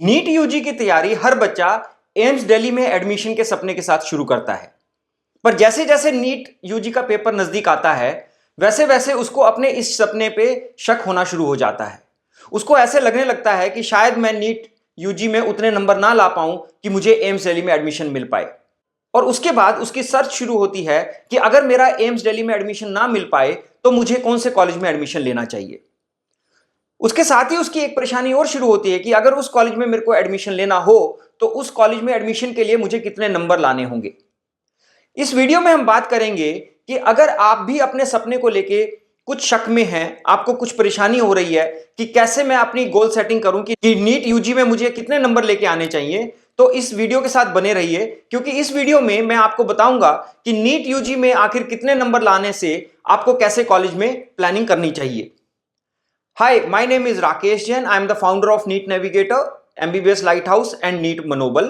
NEET UG की तैयारी हर बच्चा एम्स दिल्ली में एडमिशन के सपने के साथ शुरू करता है। पर जैसे जैसे नीट यूजी का पेपर नजदीक आता है, वैसे वैसे उसको अपने इस सपने पे शक होना शुरू हो जाता है। उसको ऐसे लगने लगता है कि शायद मैं नीट यूजी में उतने नंबर ना ला पाऊं कि मुझे एम्स दिल्ली में एडमिशन मिल पाए। और उसके बाद उसकी सर्च शुरू होती है कि अगर मेरा एम्स दिल्ली में एडमिशन ना मिल पाए तो मुझे कौन से कॉलेज में एडमिशन लेना चाहिए। उसके साथ ही उसकी एक परेशानी और शुरू होती है कि अगर उस कॉलेज में मेरे को एडमिशन लेना हो तो उस कॉलेज में एडमिशन के लिए मुझे कितने नंबर लाने होंगे। इस वीडियो में हम बात करेंगे कि अगर आप भी अपने सपने को लेके कुछ शक में हैं, आपको कुछ परेशानी हो रही है कि कैसे मैं अपनी गोल सेटिंग करूं कि नीट यूजी में मुझे कितने नंबर लेके आने चाहिए, तो इस वीडियो के साथ बने रहिए, क्योंकि इस वीडियो में मैं आपको बताऊंगा कि नीट यूजी में आखिर कितने नंबर लाने से आपको कैसे कॉलेज में प्लानिंग करनी चाहिए। Hi, my name is Rakesh Jain. I am the founder of NEET Navigator, MBBS Lighthouse and NEET Manobal.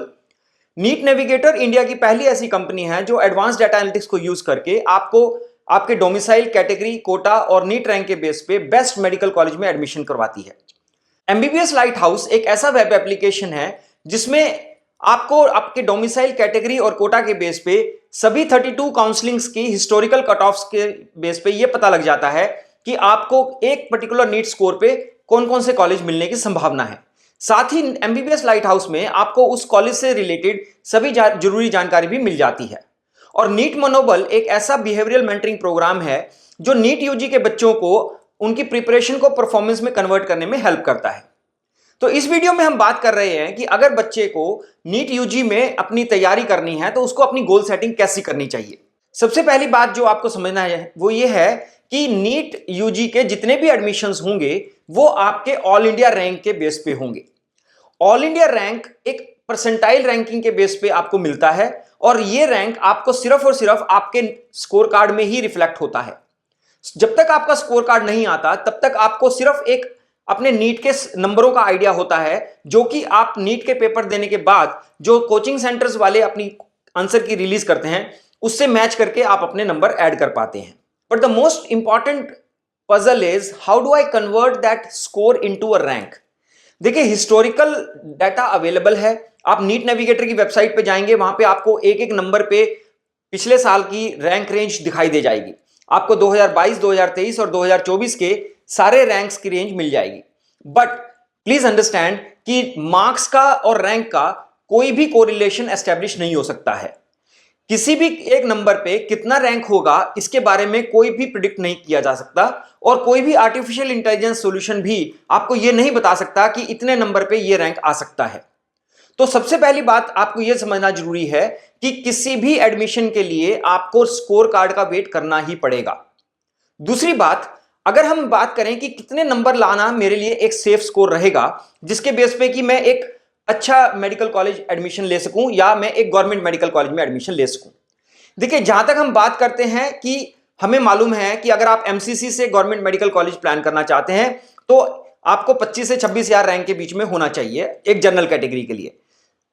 NEET navigator India की पहली ऐसी कंपनी है जो एडवांस डाटा एनालिटिक्स को यूज करके आपको आपके डोमिसाइल, कैटेगरी, कोटा और नीट रैंक के बेस पे बेस्ट मेडिकल कॉलेज में एडमिशन करवाती है। एमबीबीएस लाइट हाउस एक ऐसा वेब एप्लीकेशन है जिसमें आपको आपके डोमिसाइल, कैटेगरी और कोटा के बेस पे सभी 32 काउंसलिंग्स की हिस्टोरिकल कट ऑफ्स के बेस पे यह पता लग जाता है कि आपको एक पर्टिकुलर नीट स्कोर पे कौन कौन से कॉलेज मिलने की संभावना है। साथ ही एमबीबीएस लाइट हाउस में आपको उस कॉलेज से रिलेटेड सभी जरूरी जानकारी भी मिल जाती है। और नीट मनोबल एक ऐसा बिहेवियरल मेंटरिंग प्रोग्राम है जो नीट यूजी के बच्चों को उनकी प्रिपरेशन को परफॉर्मेंस में कन्वर्ट करने में हेल्प करता है। तो इस वीडियो में हम बात कर रहे हैं कि अगर बच्चे को नीट यूजी में अपनी तैयारी करनी है तो उसको अपनी गोल सेटिंग कैसी करनी चाहिए। सबसे पहली बात जो आपको समझना है वो ये है कि नीट यूजी के जितने भी एडमिशंस होंगे वो आपके ऑल इंडिया रैंक के बेस पे होंगे। ऑल इंडिया रैंक एक परसेंटाइल रैंकिंग के बेस पे आपको मिलता है और ये रैंक आपको सिर्फ और सिर्फ आपके स्कोर कार्ड में ही रिफ्लेक्ट होता है। जब तक आपका स्कोर कार्ड नहीं आता तब तक आपको सिर्फ एक अपने नीट के नंबरों का आइडिया होता है, जो कि आप नीट के पेपर देने के बाद जो कोचिंग सेंटर्स वाले अपनी आंसर की रिलीज करते हैं उससे मैच करके आप अपने नंबर ऐड कर पाते हैं। But the most important puzzle is how do I convert that score into a rank. देखिए, हिस्टोरिकल डाटा अवेलेबल है। आप नीट नेविगेटर की वेबसाइट पे जाएंगे, वहां पे आपको एक एक नंबर पे पिछले साल की रैंक रेंज दिखाई दे जाएगी। आपको 2022, 2023 और 2024 के सारे रैंक्स की रेंज मिल जाएगी। बट प्लीज अंडरस्टैंड कि मार्क्स का और रैंक का कोई भी कोरिलेशन एस्टेब्लिश नहीं हो सकता है। किसी भी एक नंबर पे कितना रैंक होगा इसके बारे में कोई भी प्रिडिक्ट नहीं किया जा सकता और कोई भी आर्टिफिशियल इंटेलिजेंस सॉल्यूशन भी आपको यह नहीं बता सकता कि इतने नंबर पे यह रैंक आ सकता है। तो सबसे पहली बात आपको यह समझना जरूरी है कि किसी भी एडमिशन के लिए आपको स्कोर कार्ड का वेट करना ही पड़ेगा। दूसरी बात, अगर हम बात करें कि कितने नंबर लाना मेरे लिए एक सेफ स्कोर रहेगा जिसके बेस पे कि मैं एक अच्छा मेडिकल कॉलेज एडमिशन ले सकूं या मैं एक गवर्नमेंट मेडिकल कॉलेज में एडमिशन ले सकूं। देखिए, जहां तक हम बात करते हैं कि हमें मालूम है कि अगर आप एमसीसी से गवर्नमेंट मेडिकल कॉलेज प्लान करना चाहते हैं तो आपको 25 से 26 हजार रैंक के बीच में होना चाहिए एक जनरल कैटेगरी के लिए।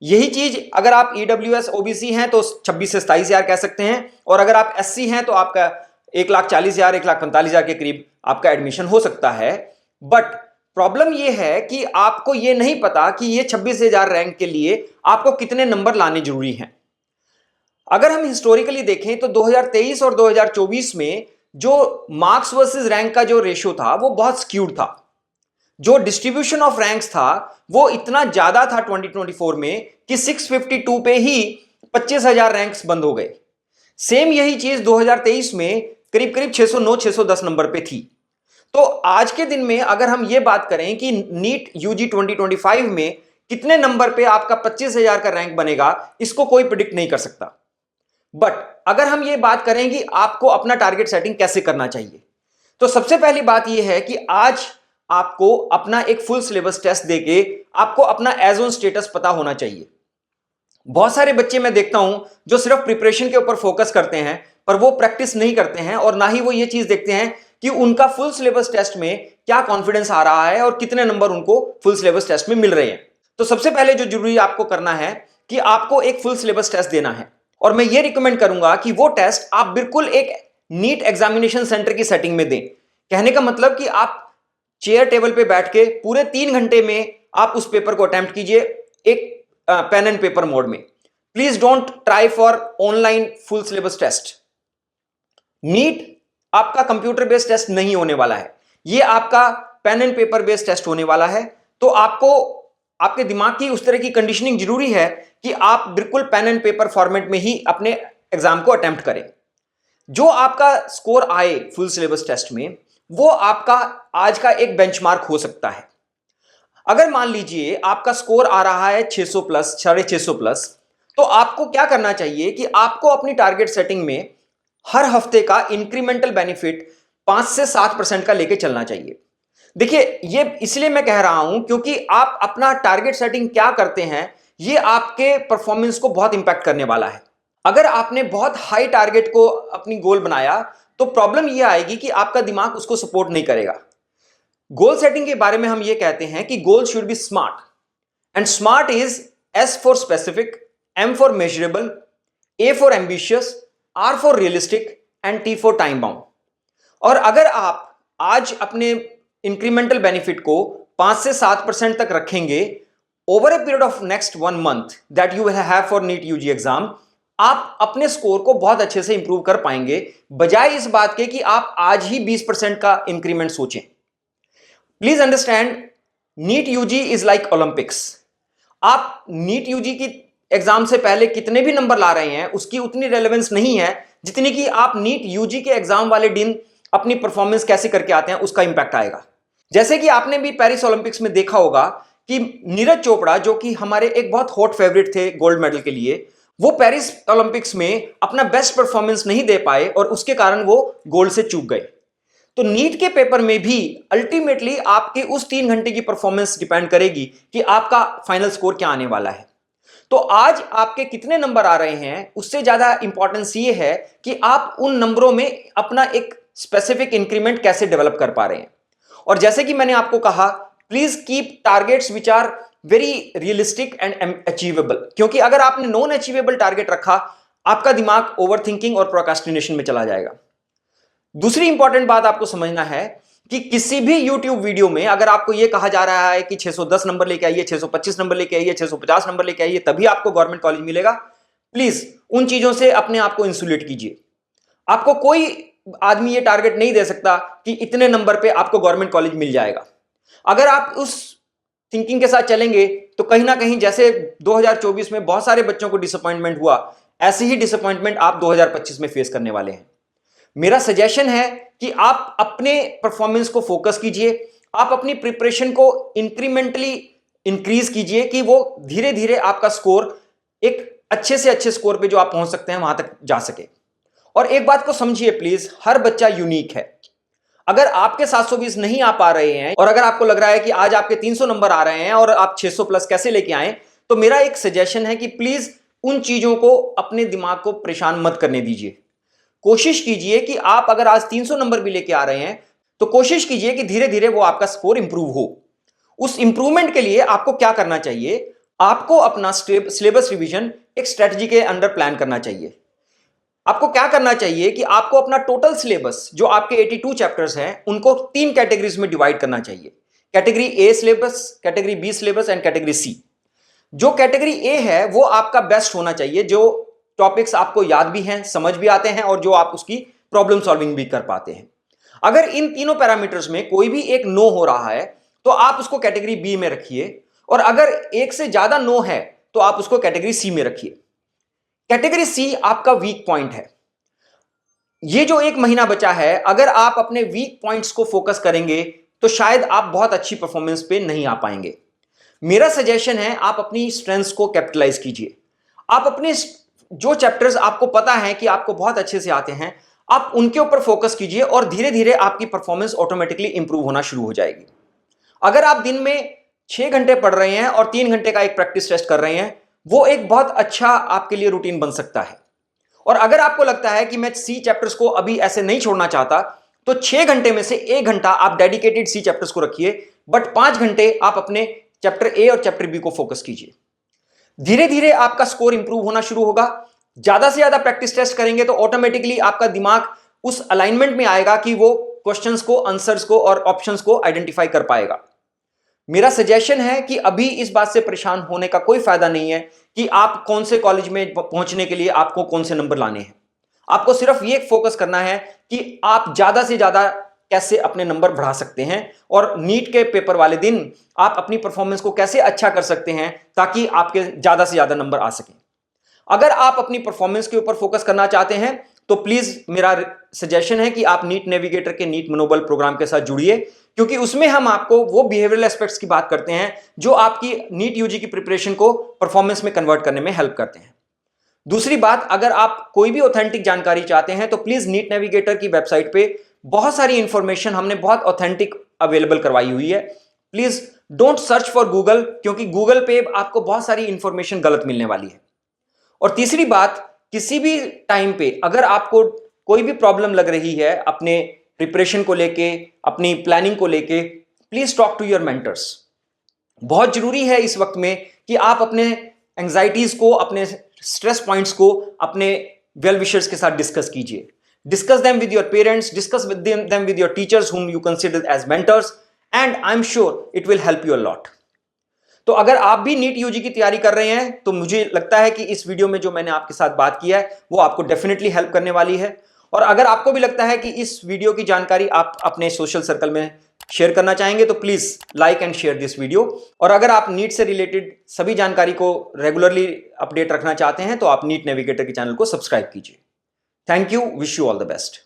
यही चीज अगर आप ईडब्ल्यूएस ओबीसी हैं तो 26 से 27 हजार कह सकते हैं, और अगर आप एससी हैं तो आपका 1,40,000 1,45,000 के करीब आपका एडमिशन हो सकता है। बट प्रॉब्लम यह है कि आपको यह नहीं पता कि ये 26,000 रैंक के लिए आपको कितने नंबर लाने जरूरी हैं। अगर हम हिस्टोरिकली देखें तो 2023 और 2024 में जो मार्क्स वर्सेस रैंक का जो रेशियो था वो बहुत स्क्यूड था। जो डिस्ट्रीब्यूशन ऑफ रैंक्स था वो इतना ज्यादा था 2024 में कि 652 पे ही 25,000 रैंक्स बंद हो गए। सेम यही चीज 2023 में करीब करीब 609 610 नंबर पे थी। तो आज के दिन में अगर हम ये बात करें कि नीट यूजी 2025 में कितने नंबर पे आपका 25,000 का रैंक बनेगा, इसको कोई प्रिडिक्ट नहीं कर सकता। बट अगर हम ये बात करें कि आपको अपना टारगेट सेटिंग कैसे करना चाहिए, तो सबसे पहली बात यह है कि आज आपको अपना एक फुल सिलेबस टेस्ट देके आपको अपना एज ऑन स्टेटस पता होना चाहिए। बहुत सारे बच्चे मैं देखता हूं जो सिर्फ प्रिपरेशन के ऊपर फोकस करते हैं पर वो प्रैक्टिस नहीं करते हैं और ना ही वो ये चीज देखते हैं कि उनका फुल सिलेबस टेस्ट में क्या कॉन्फिडेंस आ रहा है और कितने नंबर उनको फुल सिलेबस टेस्ट में मिल रहे हैं। तो सबसे पहले जो जरूरी आपको करना है कि आपको एक फुल सिलेबस टेस्ट देना है, और मैं ये रिकमेंड करूंगा कि वो टेस्ट आप बिल्कुल एक नीट एग्जामिनेशन सेंटर की सेटिंग में दें। कहने का मतलब कि आप चेयर टेबल पे बैठ के पूरे 3 घंटे में आप उस पेपर को अटेम्प्ट कीजिए एक पेन एंड पेपर मोड में। Please don't try for online full syllabus test. NEET आपका कंप्यूटर बेस्ड टेस्ट नहीं होने वाला है, यह आपका pen and paper based test होने वाला है। तो आपको आपके दिमाग की उस तरह की कंडीशनिंग जरूरी है कि आप बिल्कुल पेन एंड पेपर फॉर्मेट में ही अपने एग्जाम को अटेम्प्ट करें। जो आपका स्कोर आए फुल सिलेबस टेस्ट में, वो आपका आज का एक बेंचमार्क हो सकता है। अगर मान लीजिए आपका स्कोर आ रहा है 600 प्लस, 650 प्लस, तो आपको क्या करना चाहिए कि आपको अपनी टारगेट सेटिंग में हर हफ्ते का इंक्रीमेंटल बेनिफिट 5 से 7% का लेके चलना चाहिए। देखिए, ये इसलिए मैं कह रहा हूं क्योंकि आप अपना टारगेट सेटिंग क्या करते हैं, ये आपके परफॉर्मेंस को बहुत इंपैक्ट करने वाला है। अगर आपने बहुत हाई टारगेट को अपनी गोल बनाया, तो प्रॉब्लम यह आएगी कि आपका दिमाग उसको सपोर्ट नहीं करेगा। गोल सेटिंग के बारे में हम ये कहते हैं कि goal should be smart, and smart is S for specific, M for measurable, A for ambitious, R for realistic and T for time bound. और अगर आप आज अपने इंक्रीमेंटल बेनिफिट को 5 से 7% तक रखेंगे over a period of next 1 month that you will have for NEET UG exam, आप अपने स्कोर को बहुत अच्छे से इंप्रूव कर पाएंगे, बजाय इस बात के कि आप आज ही 20% का इंक्रीमेंट सोचें। Please understand, NEET UG is like Olympics. आप नीट यूजी की एग्जाम से पहले कितने भी नंबर ला रहे हैं, उसकी उतनी रेलेवेंस नहीं है जितनी कि आप नीट यूजी के एग्जाम वाले दिन अपनी परफॉर्मेंस कैसे करके आते हैं, उसका इंपैक्ट आएगा। जैसे कि आपने भी पेरिस ओलंपिक्स में देखा होगा कि नीरज चोपड़ा, जो कि हमारे एक बहुत हॉट फेवरेट थे गोल्ड मेडल के लिए, वो पेरिस ओलंपिक्स में अपना बेस्ट परफॉर्मेंस नहीं दे पाए और उसके कारण वो गोल्ड से चूक गए। तो नीट के पेपर में भी अल्टीमेटली आपके उस 3 घंटे की परफॉर्मेंस डिपेंड करेगी कि आपका फाइनल स्कोर क्या आने वाला है। तो आज आपके कितने नंबर आ रहे हैं, उससे ज्यादा इंपॉर्टेंस ये है कि आप उन नंबरों में अपना एक स्पेसिफिक इंक्रीमेंट कैसे डेवलप कर पा रहे हैं। और जैसे कि मैंने आपको कहा, please keep targets which are very realistic and achievable, क्योंकि अगर आपने नॉन अचीवेबल टारगेट रखा, आपका दिमाग ओवरथिंकिंग और प्रोक्रास्टिनेशन में चला जाएगा। दूसरी इंपॉर्टेंट बात आपको समझना है कि किसी भी YouTube वीडियो में अगर आपको यह कहा जा रहा है कि 610 नंबर लेके आइए, 625 नंबर लेके आइए, 650 नंबर लेके आइए, तभी आपको गवर्नमेंट कॉलेज मिलेगा, प्लीज उन चीजों से अपने आप को इंसुलेट कीजिए। आपको कोई आदमी ये टारगेट नहीं दे सकता कि इतने नंबर पे आपको गवर्नमेंट कॉलेज मिल जाएगा। अगर आप उस थिंकिंग के साथ चलेंगे तो कहीं ना कहीं जैसे 2024 में बहुत सारे बच्चों को डिसअपॉइंटमेंट हुआ, ऐसे ही डिसअपॉइंटमेंट आप 2025 में फेस करने वाले हैं। मेरा सजेशन है कि आप अपने परफॉर्मेंस को फोकस कीजिए, आप अपनी प्रिपरेशन को इंक्रीमेंटली इंक्रीज कीजिए कि वो धीरे धीरे आपका स्कोर एक अच्छे से अच्छे स्कोर पे जो आप पहुंच सकते हैं वहां तक जा सके। और एक बात को समझिए प्लीज, हर बच्चा यूनिक है। अगर आपके 720 नहीं आ पा रहे हैं और अगर आपको लग रहा है कि आज आपके 300 नंबर आ रहे हैं और आप 600 प्लस कैसे लेके आए, तो मेरा एक सजेशन है कि प्लीज उन चीजों को अपने दिमाग को परेशान मत करने दीजिए। कोशिश कीजिए कि आप अगर आज 300 नंबर भी लेके आ रहे हैं तो कोशिश कीजिए कि धीरे धीरे वो आपका स्कोर इंप्रूव हो। उस इंप्रूवमेंट के लिए आपको क्या करना चाहिए, आपको अपना सिलेबस रिवीजन एक स्ट्रेटजी के अंडर प्लान करना चाहिए। आपको क्या करना चाहिए कि आपको अपना टोटल सिलेबस जो आपके 82 चैप्टर्स हैं उनको 3 कैटेगरीज में डिवाइड करना चाहिए। Category A syllabus, category B syllabus and category C. जो कैटेगरी ए है वो आपका बेस्ट होना चाहिए, जो टॉपिक्स आपको याद भी हैं, समझ भी आते हैं और जो आप उसकी प्रॉब्लम सॉल्विंग भी कर पाते हैं। अगर इन तीनों पैरामीटर्स में कोई भी एक नो हो रहा है तो आप उसको कैटेगरी बी में रखिए, और अगर एक से ज्यादा नो है तो आप उसको कैटेगरी सी में रखिए। कैटेगरी सी आपका वीक पॉइंट है। ये जो 1 महीना बचा है, अगर आप अपने वीक पॉइंट्स को फोकस करेंगे तो शायद आप बहुत अच्छी परफॉर्मेंस पे नहीं आ पाएंगे। मेरा सजेशन है आप अपनी स्ट्रेंथ्स को कैपिटलाइज कीजिए। आप अपने जो चैप्टर्स आपको पता है कि आपको बहुत अच्छे से आते हैं, आप उनके ऊपर फोकस कीजिए और धीरे धीरे आपकी परफॉर्मेंस ऑटोमेटिकली इंप्रूव होना शुरू हो जाएगी। अगर आप दिन में 6 घंटे पढ़ रहे हैं और 3 घंटे का एक प्रैक्टिस टेस्ट कर रहे हैं, वो एक बहुत अच्छा आपके लिए रूटीन बन सकता है। और अगर आपको लगता है कि मैं सी चैप्टर्स को अभी ऐसे नहीं छोड़ना चाहता, तो 6 घंटे में से 1 घंटा आप डेडिकेटेड सी चैप्टर्स को रखिए, बट 5 घंटे आप अपने चैप्टर ए और चैप्टर बी को फोकस कीजिए। धीरे धीरे आपका स्कोर इंप्रूव होना शुरू होगा। ज्यादा से ज्यादा प्रैक्टिस टेस्ट करेंगे तो ऑटोमेटिकली आपका दिमाग उस अलाइनमेंट में आएगा कि वो क्वेश्चंस को, आंसर्स को और ऑप्शंस को आइडेंटिफाई कर पाएगा। मेरा सजेशन है कि अभी इस बात से परेशान होने का कोई फायदा नहीं है कि आप कौन से कॉलेज में पहुंचने के लिए आपको कौन से नंबर लाने हैं। आपको सिर्फ ये फोकस करना है कि आप ज्यादा से ज्यादा कैसे अपने नंबर बढ़ा सकते हैं और नीट के पेपर वाले दिन आप अपनी परफॉर्मेंस को कैसे अच्छा कर सकते हैं ताकि आपके ज्यादा से ज्यादा नंबर आ सकें। अगर आप अपनी परफॉर्मेंस के ऊपर फोकस करना चाहते हैं तो प्लीज मेरा सजेशन है कि आप नीट नेविगेटर के नीट मनोबल प्रोग्राम के साथ जुड़िए, क्योंकि उसमें हम आपको वो बिहेवियरल एस्पेक्ट्स की बात करते हैं जो आपकी नीट यूजी की प्रिपरेशन को परफॉर्मेंस में कन्वर्ट करने में हेल्प करते हैं। दूसरी बात, अगर आप कोई भी ऑथेंटिक जानकारी चाहते हैं तो प्लीज नीट नेविगेटर की वेबसाइट पे बहुत सारी इंफॉर्मेशन हमने बहुत ऑथेंटिक अवेलेबल करवाई हुई है। Please don't search for Google, क्योंकि गूगल पे आपको बहुत सारी इंफॉर्मेशन गलत मिलने वाली है। और तीसरी बात, किसी भी टाइम पे अगर आपको कोई भी प्रॉब्लम लग रही है अपने प्रिपरेशन को लेके, अपनी प्लानिंग को लेके, please talk to your mentors. बहुत जरूरी है इस वक्त में कि आप अपने एंजाइटीज को, अपने स्ट्रेस पॉइंट्स को अपने वेल विशर्स के साथ डिस्कस कीजिए। Discuss them with your parents, discuss with them with your teachers whom you consider as mentors, and I'm sure it will help you a lot। तो अगर आप भी नीट यूजी की तैयारी कर रहे हैं तो मुझे लगता है कि इस वीडियो में जो मैंने आपके साथ बात किया है वो आपको डेफिनेटली हेल्प करने वाली है। और अगर आपको भी लगता है कि इस वीडियो की जानकारी आप अपने सोशल सर्कल में शेयर करना चाहेंगे तो please like and share this video. और अगर आप नीट से रिलेटेड सभी जानकारी को रेगुलरली अपडेट रखना चाहते हैं तो आप नीट नेविगेटर के चैनल को सब्सक्राइब कीजिए। Thank you, wish you all the best.